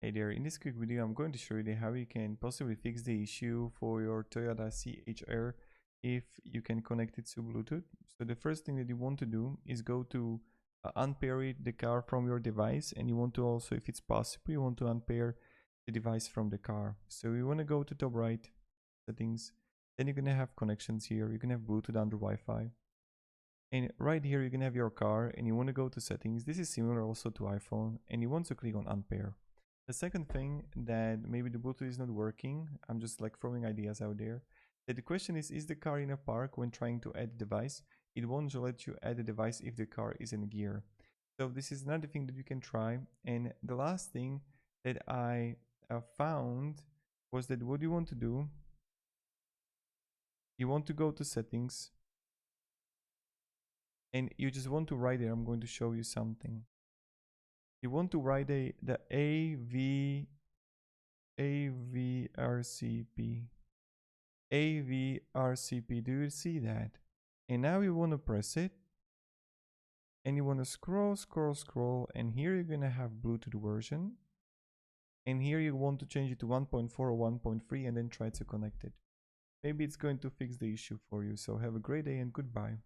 Hey there, in this quick video I'm going to show you how you can possibly fix the issue for your Toyota CHR if you can connect it to Bluetooth. So the first thing that you want to do is go to unpair the car from your device, and you want to also, if it's possible, you want to unpair the device from the car. So you want to go to top right, settings, then you're going to have connections here, you can have Bluetooth under Wi-Fi. And right here you can have your car, and you want to go to settings. This is similar also to iPhone, and you want to click on unpair. The second thing that maybe the Bluetooth is not working, I'm just like throwing ideas out there, that the question is the car in a park when trying to add a device? It won't let you add a device if the car is in gear. So this is another thing that you can try. And the last thing that I found was that what you want to do, you want to go to settings, and you just want to write there. I'm going to show you something. You want to write the AVRCP. AVRCP, do you see that? And now you want to press it, and you want to scroll, and here you're gonna have Bluetooth version, and here you want to change it to 1.4 or 1.3 and then try to connect it. Maybe it's going to fix the issue for you. So have a great day and goodbye.